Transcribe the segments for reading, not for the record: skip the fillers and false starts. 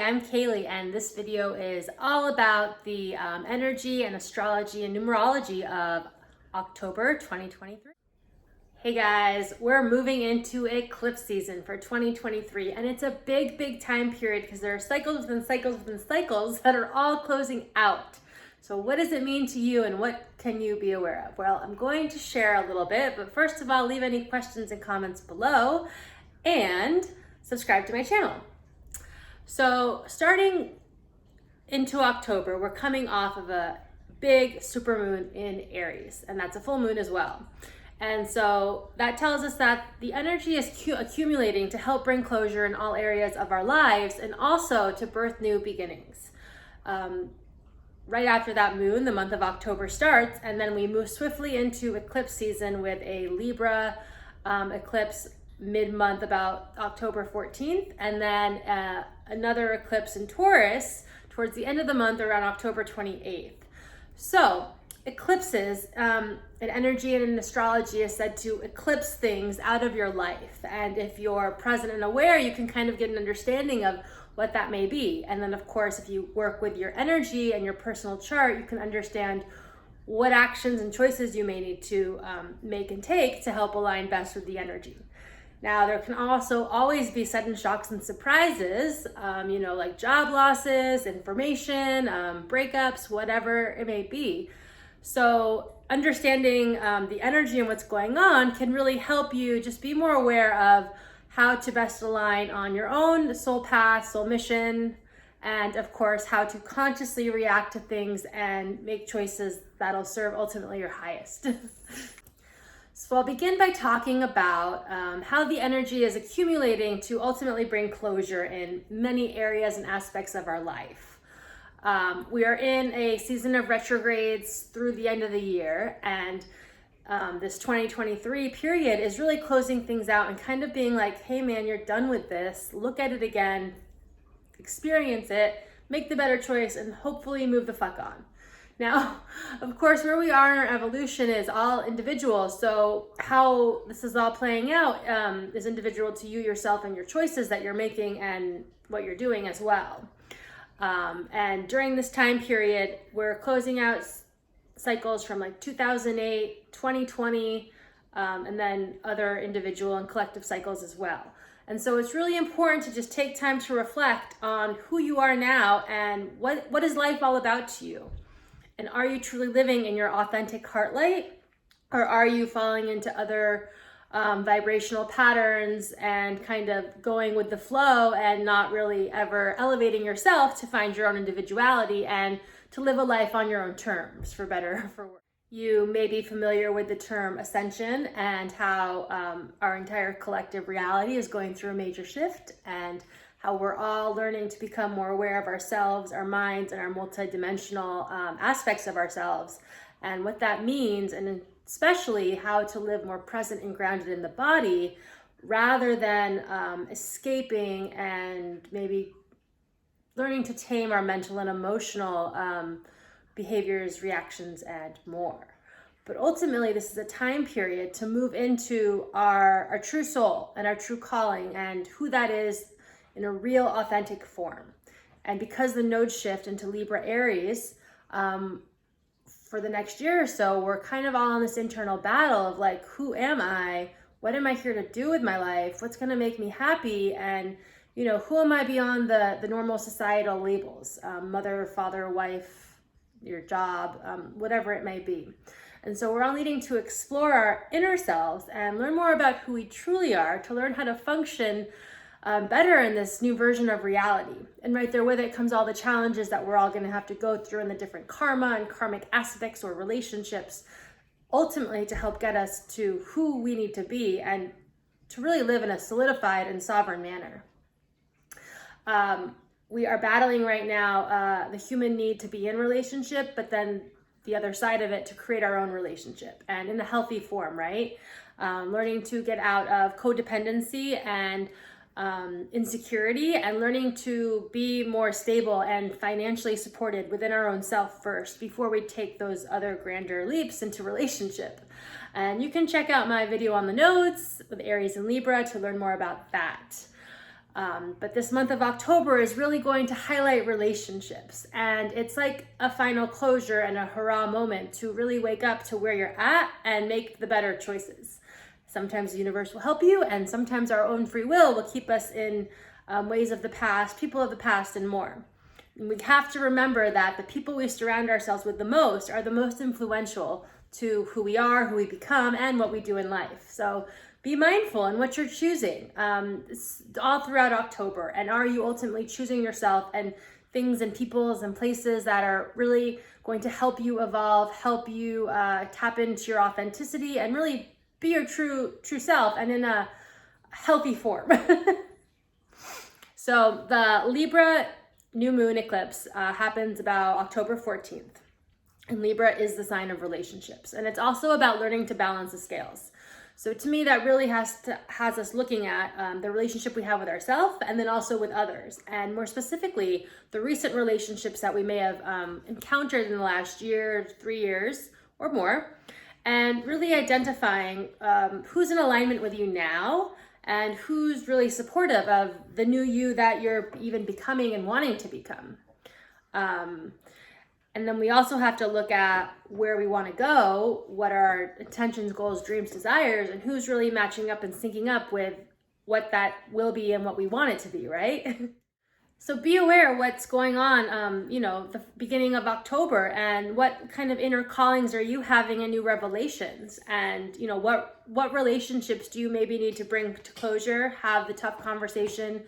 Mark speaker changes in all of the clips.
Speaker 1: I'm Kaylee, and this video is all about the energy and astrology and numerology of October 2023. Hey guys, we're moving into eclipse season for 2023, and it's a big time period because there are cycles within cycles within cycles that are all closing out. So what does it mean to you, and what can you be aware of? Well, I'm going to share a little bit, but first of all, leave any questions and comments below and subscribe to my channel. So starting into October, we're coming off of a big supermoon in Aries, and that's a full moon as well. And so that tells us that the energy is accumulating to help bring closure in all areas of our lives and also to birth new beginnings. Right after that moon, the month of October starts, and then we move swiftly into eclipse season with a Libra eclipse mid-month about October 14th, and then another eclipse in Taurus towards the end of the month around October 28th. So eclipses in energy and in astrology is said to eclipse things out of your life, and if you're present and aware, you can kind of get an understanding of what that may be. And then of course, if you work with your energy and your personal chart, you can understand what actions and choices you may need to make and take to help align best with the energy. Now, there can also always be sudden shocks and surprises, like job losses, information, breakups, whatever it may be. So understanding the energy and what's going on can really help you just be more aware of how to best align on your own soul path, soul mission, and of course, how to consciously react to things and make choices that'll serve ultimately your highest. So I'll begin by talking about how the energy is accumulating to ultimately bring closure in many areas and aspects of our life. We are in a season of retrogrades through the end of the year, and this 2023 period is really closing things out and kind of being like, hey man, you're done with this. Look at it again, experience it, make the better choice, and hopefully move the fuck on. Now, of course, where we are in our evolution is all individual. So how this is all playing out is individual to you, yourself, and your choices that you're making and what you're doing as well. And during this time period, we're closing out cycles from like 2008, 2020, and then other individual and collective cycles as well. And so it's really important to just take time to reflect on who you are now and what is life all about to you. And are you truly living in your authentic heart light, or are you falling into other vibrational patterns and kind of going with the flow and not really ever elevating yourself to find your own individuality and to live a life on your own terms, for better or for worse? You may be familiar with the term ascension and how our entire collective reality is going through a major shift, and how we're all learning to become more aware of ourselves, our minds, and our multidimensional aspects of ourselves, and what that means, and especially how to live more present and grounded in the body rather than escaping and maybe learning to tame our mental and emotional behaviors, reactions, and more. But ultimately, this is a time period to move into our true soul and our true calling and who that is in a real authentic form. And because the nodes shift into Libra Aries for the next year or so, we're kind of all on this internal battle of like, who am I? What am I here to do with my life? What's going to make me happy? And who am I beyond the normal societal labels? Mother, father, wife, your job, whatever it may be. And so we're all needing to explore our inner selves and learn more about who we truly are, to learn how to function better in this new version of reality. And right there with it comes all the challenges that we're all going to have to go through in the different karma and karmic aspects or relationships, ultimately to help get us to who we need to be and to really live in a solidified and sovereign manner. We are battling right now the human need to be in relationship, but then the other side of it to create our own relationship and in a healthy form, right? Learning to get out of codependency and insecurity, and learning to be more stable and financially supported within our own self first before we take those other grander leaps into relationship. And you can check out my video on the nodes with Aries and Libra to learn more about that. But this month of October is really going to highlight relationships, and it's like a final closure and a hurrah moment to really wake up to where you're at and make the better choices. Sometimes the universe will help you, and sometimes our own free will keep us in ways of the past, people of the past, and more. And we have to remember that the people we surround ourselves with the most are the most influential to who we are, who we become, and what we do in life. So be mindful in what you're choosing all throughout October. And are you ultimately choosing yourself and things and peoples and places that are really going to help you evolve, help you tap into your authenticity and really be your true self and in a healthy form. So the Libra new moon eclipse happens about October 14th. And Libra is the sign of relationships. And it's also about learning to balance the scales. So to me, that really has us looking at the relationship we have with ourselves and then also with others. And more specifically, the recent relationships that we may have encountered in the last year, 3 years or more, and really identifying who's in alignment with you now and who's really supportive of the new you that you're even becoming and wanting to become. And then we also have to look at where we want to go, what are our intentions, goals, dreams, desires, and who's really matching up and syncing up with what that will be and what we want it to be, right? So be aware of what's going on, the beginning of October, and what kind of inner callings are you having and new revelations, and what relationships do you maybe need to bring to closure, have the tough conversation,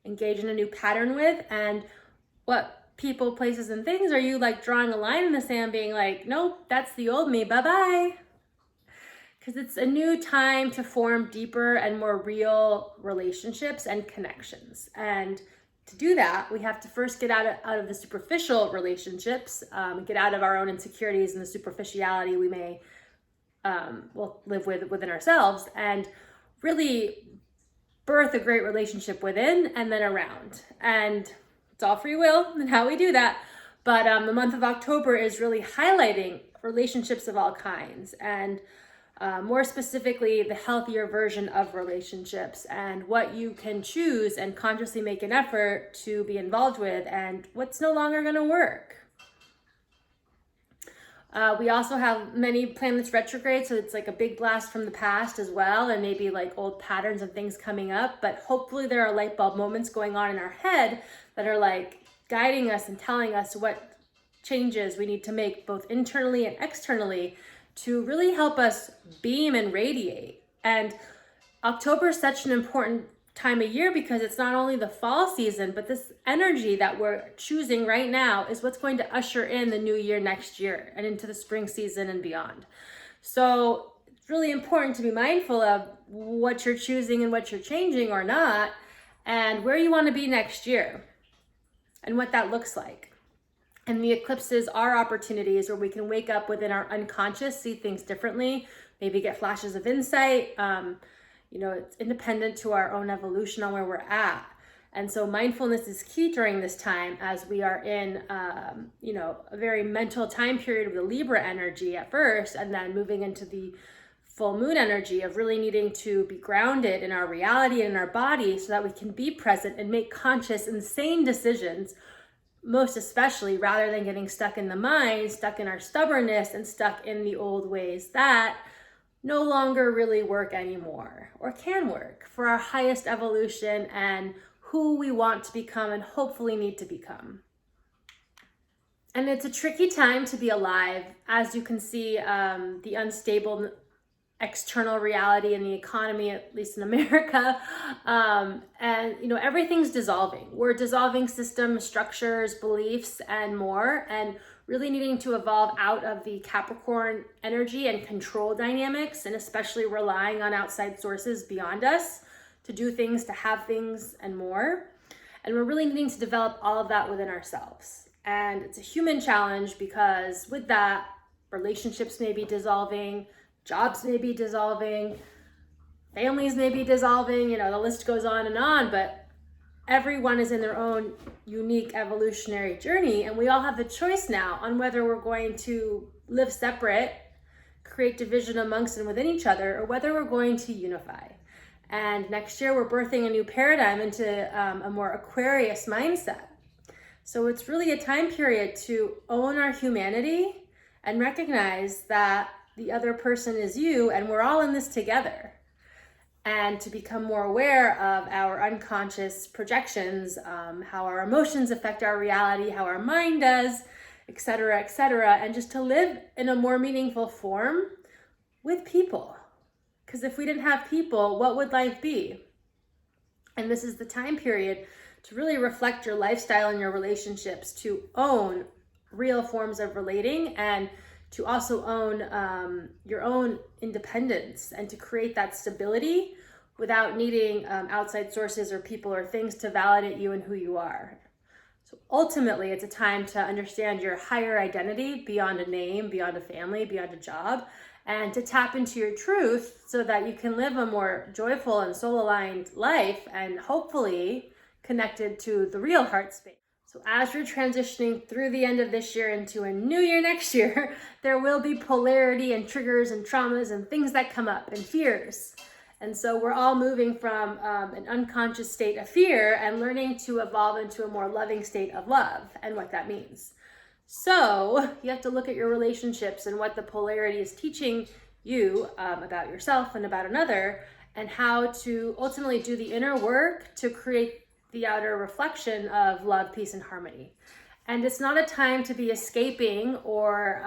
Speaker 1: engage in a new pattern with, and what people, places, and things are you like drawing a line in the sand, being like, nope, that's the old me, bye-bye. Because it's a new time to form deeper and more real relationships and connections. And to do that, we have to first get out of the superficial relationships, get out of our own insecurities and the superficiality we may live within ourselves, and really birth a great relationship within and then around. And it's all free will and how we do that. But the month of October is really highlighting relationships of all kinds, and more specifically, the healthier version of relationships and what you can choose and consciously make an effort to be involved with and what's no longer going to work. We also have many planets retrograde, so it's like a big blast from the past as well, and maybe like old patterns and things coming up. But hopefully there are light bulb moments going on in our head that are like guiding us and telling us what changes we need to make both internally and externally to really help us beam and radiate. And October is such an important time of year because it's not only the fall season, but this energy that we're choosing right now is what's going to usher in the new year next year and into the spring season and beyond. So it's really important to be mindful of what you're choosing and what you're changing or not, and where you want to be next year and what that looks like. And the eclipses are opportunities where we can wake up within our unconscious, see things differently, maybe get flashes of insight. It's independent to our own evolution on where we're at. And so mindfulness is key during this time as we are in, a very mental time period of the Libra energy at first, and then moving into the full moon energy of really needing to be grounded in our reality and in our body so that we can be present and make conscious and sane decisions, most especially rather than getting stuck in the mind, stuck in our stubbornness, and stuck in the old ways that no longer really work anymore or can work for our highest evolution and who we want to become and hopefully need to become. And it's a tricky time to be alive, as you can see, the unstable external reality in the economy, at least in America, and everything's dissolving. We're dissolving systems, structures, beliefs, and more, and really needing to evolve out of the Capricorn energy and control dynamics, and especially relying on outside sources beyond us to do things, to have things, and more. And we're really needing to develop all of that within ourselves. And it's a human challenge because with that, relationships may be dissolving, jobs may be dissolving, families may be dissolving, the list goes on, but everyone is in their own unique evolutionary journey, and we all have the choice now on whether we're going to live separate, create division amongst and within each other, or whether we're going to unify. And next year, we're birthing a new paradigm into a more Aquarius mindset. So it's really a time period to own our humanity and recognize that the other person is you and we're all in this together. And to become more aware of our unconscious projections, how our emotions affect our reality, how our mind does, etc., and just to live in a more meaningful form with people. Because if we didn't have people, what would life be? And this is the time period to really reflect your lifestyle and your relationships, to own real forms of relating, and to also own your own independence, and to create that stability without needing outside sources or people or things to validate you and who you are. So ultimately, it's a time to understand your higher identity beyond a name, beyond a family, beyond a job, and to tap into your truth so that you can live a more joyful and soul-aligned life, and hopefully connected to the real heart space. So as you're transitioning through the end of this year into a new year next year, there will be polarity and triggers and traumas and things that come up and fears. And so we're all moving from an unconscious state of fear and learning to evolve into a more loving state of love and what that means. So you have to look at your relationships and what the polarity is teaching you about yourself and about another, and how to ultimately do the inner work to create the outer reflection of love, peace, and harmony. And it's not a time to be escaping or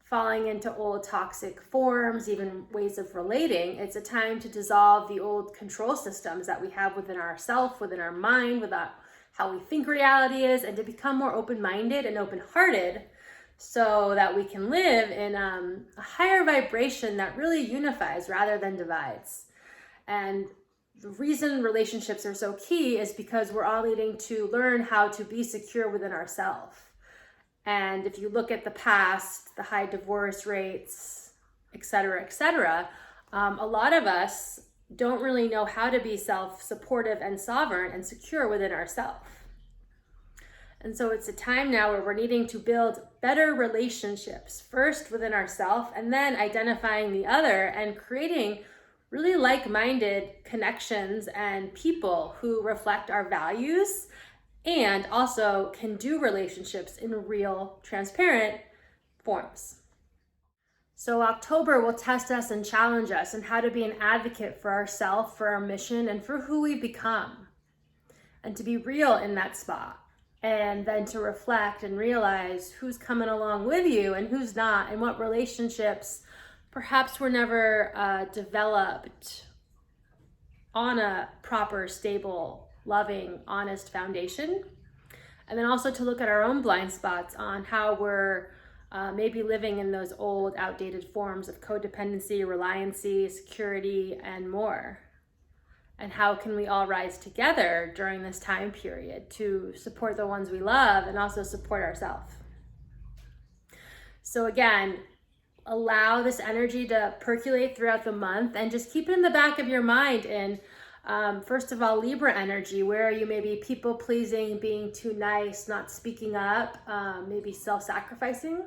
Speaker 1: falling into old toxic forms, even ways of relating. It's a time to dissolve the old control systems that we have within ourself, within our mind, without how we think reality is, and to become more open-minded and open-hearted so that we can live in a higher vibration that really unifies rather than divides. And the reason relationships are so key is because we're all needing to learn how to be secure within ourselves. And if you look at the past, the high divorce rates, etc., a lot of us don't really know how to be self-supportive and sovereign and secure within ourselves. And so it's a time now where we're needing to build better relationships, first within ourselves, and then identifying the other and creating really like-minded connections and people who reflect our values, and also can do relationships in real, transparent forms. So October will test us and challenge us in how to be an advocate for ourselves, for our mission, and for who we've become. And to be real in that spot. And then to reflect and realize who's coming along with you and who's not, and what relationships perhaps were never developed on a proper, stable, loving, honest foundation. And then also to look at our own blind spots on how we're maybe living in those old, outdated forms of codependency, reliancy, security, and more. And how can we all rise together during this time period to support the ones we love and also support ourselves. So again, allow this energy to percolate throughout the month, and just keep it in the back of your mind. And first of all, Libra energy, where you may be people-pleasing, being too nice, not speaking up, maybe self-sacrificing,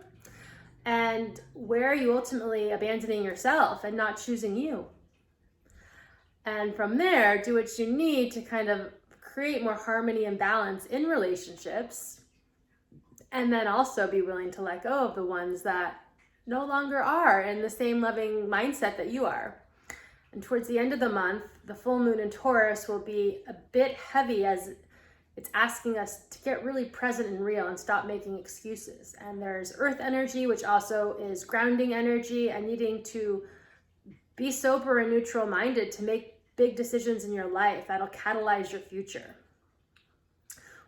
Speaker 1: and where are you ultimately abandoning yourself and not choosing you. And from there, do what you need to kind of create more harmony and balance in relationships, and then also be willing to let go of the ones that no longer are in the same loving mindset that you are. And towards the end of the month, the full moon in Taurus will be a bit heavy, as it's asking us to get really present and real and stop making excuses. And there's earth energy, which also is grounding energy, and needing to be sober and neutral minded to make big decisions in your life that'll catalyze your future.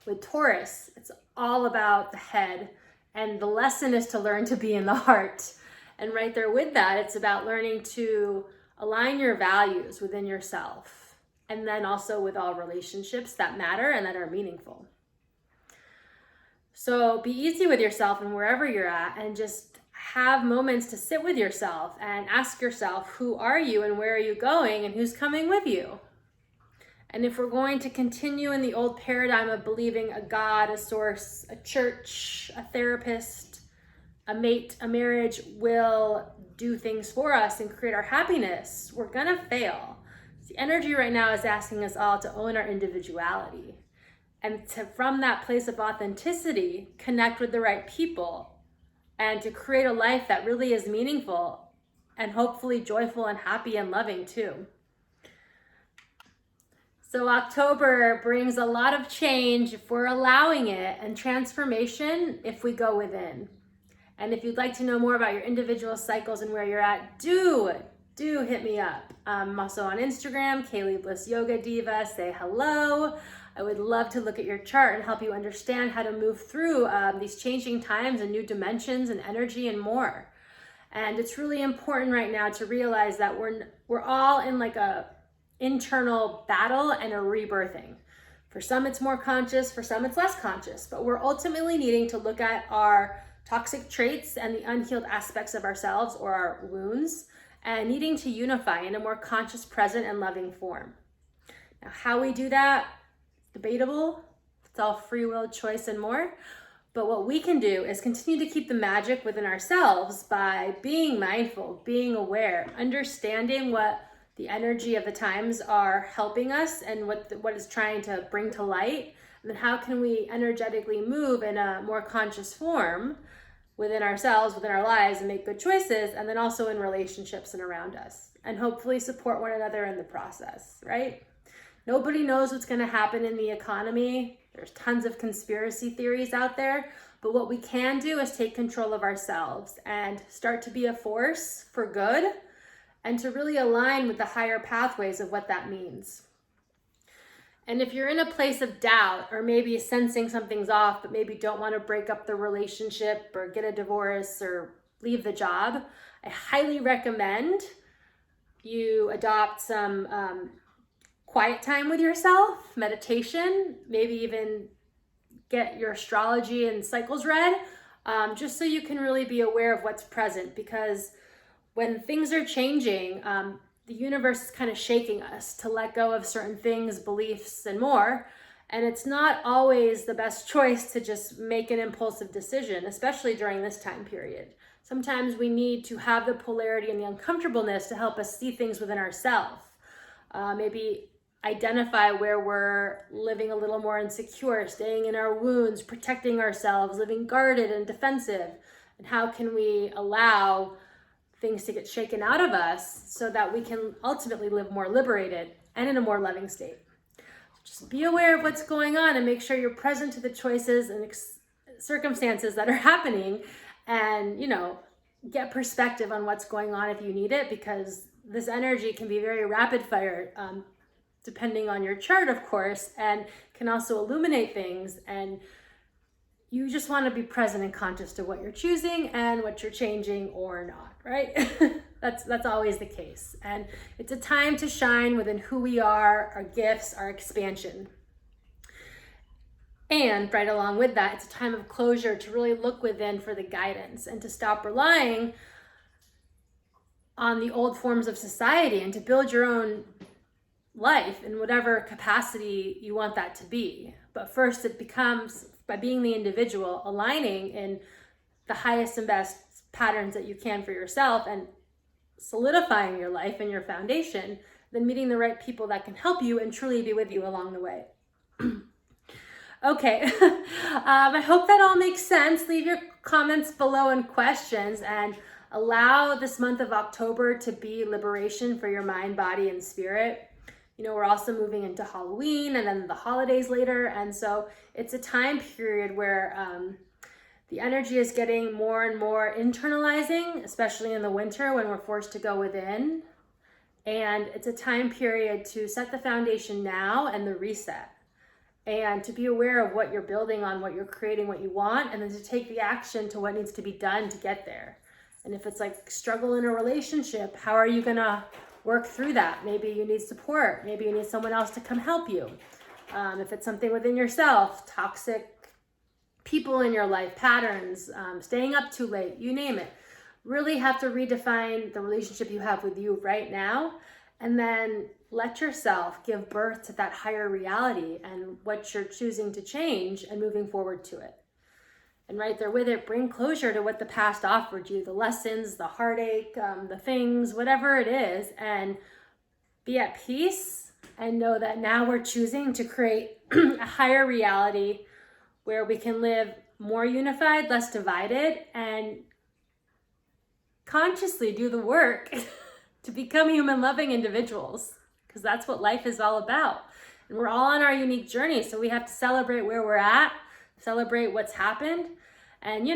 Speaker 1: With Taurus, it's all about the head, and the lesson is to learn to be in the heart. And right there with that, it's about learning to align your values within yourself, and then also with all relationships that matter and that are meaningful. So be easy with yourself and wherever you're at, and just have moments to sit with yourself and ask yourself, who are you and where are you going and who's coming with you? And if we're going to continue in the old paradigm of believing a God, a source, a church, a therapist, a mate, a marriage will do things for us and create our happiness, we're gonna fail. The energy right now is asking us all to own our individuality and to, from that place of authenticity, connect with the right people and to create a life that really is meaningful and hopefully joyful and happy and loving too. So October brings a lot of change if we're allowing it, and transformation if we go within. And if you'd like to know more about your individual cycles and where you're at, do hit me up. I'm also on Instagram, Kaylee Bliss Yoga Diva. Say hello. I would love to look at your chart and help you understand how to move through these changing times and new dimensions and energy and more. And it's really important right now to realize that we're all in like a internal battle and a rebirthing. For some it's more conscious, for some it's less conscious, but we're ultimately needing to look at our toxic traits and the unhealed aspects of ourselves or our wounds, and needing to unify in a more conscious, present, and loving form. Now, how we do that, debatable. It's all free will, choice, and more. But what we can do is continue to keep the magic within ourselves by being mindful, being aware, understanding what the energy of the times are helping us and what is trying to bring to light. And then how can we energetically move in a more conscious form within ourselves, within our lives, and make good choices, and then also in relationships and around us, and hopefully support one another in the process, right? Nobody knows what's going to happen in the economy. There's tons of conspiracy theories out there, but what we can do is take control of ourselves and start to be a force for good and to really align with the higher pathways of what that means. And if you're in a place of doubt or maybe sensing something's off, but maybe don't want to break up the relationship or get a divorce or leave the job, I highly recommend you adopt some quiet time with yourself, meditation, maybe even get your astrology and cycles read, just so you can really be aware of what's present. Because when things are changing, the universe is kind of shaking us to let go of certain things, beliefs, and more. And it's not always the best choice to just make an impulsive decision, especially during this time period. Sometimes we need to have the polarity and the uncomfortableness to help us see things within ourselves. Maybe identify where we're living a little more insecure, staying in our wounds, protecting ourselves, living guarded and defensive. And how can we allow things to get shaken out of us so that we can ultimately live more liberated and in a more loving state. Just be aware of what's going on and make sure you're present to the choices and circumstances that are happening, and, get perspective on what's going on if you need it, because this energy can be very rapid fire, depending on your chart, of course, and can also illuminate things. And you just want to be present and conscious to what you're choosing and what you're changing or not, right? That's always the case. And it's a time to shine within who we are, our gifts, our expansion. And right along with that, it's a time of closure to really look within for the guidance and to stop relying on the old forms of society and to build your own life in whatever capacity you want that to be. But first, it becomes by being the individual, aligning in the highest and best patterns that you can for yourself and solidifying your life and your foundation, then meeting the right people that can help you and truly be with you along the way. Okay, I hope that all makes sense. Leave your comments below and questions, and allow this month of October to be liberation for your mind, body, and spirit. We're also moving into Halloween and then the holidays later. And so it's a time period where the energy is getting more and more internalizing, especially in the winter when we're forced to go within. And it's a time period to set the foundation now and the reset. And to be aware of what you're building on, what you're creating, what you want, and then to take the action to what needs to be done to get there. And if it's like struggle in a relationship, how are you gonna work through that? Maybe you need support. Maybe you need someone else to come help you. If it's something within yourself, toxic people in your life, patterns, staying up too late, you name it. Really have to redefine the relationship you have with you right now, and then let yourself give birth to that higher reality and what you're choosing to change and moving forward to it. And right there with it, bring closure to what the past offered you, the lessons, the heartache, the things, whatever it is, and be at peace, and know that now we're choosing to create a higher reality where we can live more unified, less divided, and consciously do the work to become human loving individuals, because that's what life is all about. And we're all on our unique journey, so we have to celebrate where we're at, celebrate what's happened, and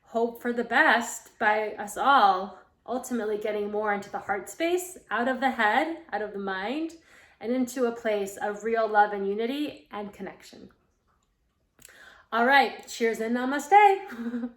Speaker 1: hope for the best by us all ultimately getting more into the heart space, out of the head, out of the mind, and into a place of real love and unity and connection. All right, cheers and namaste.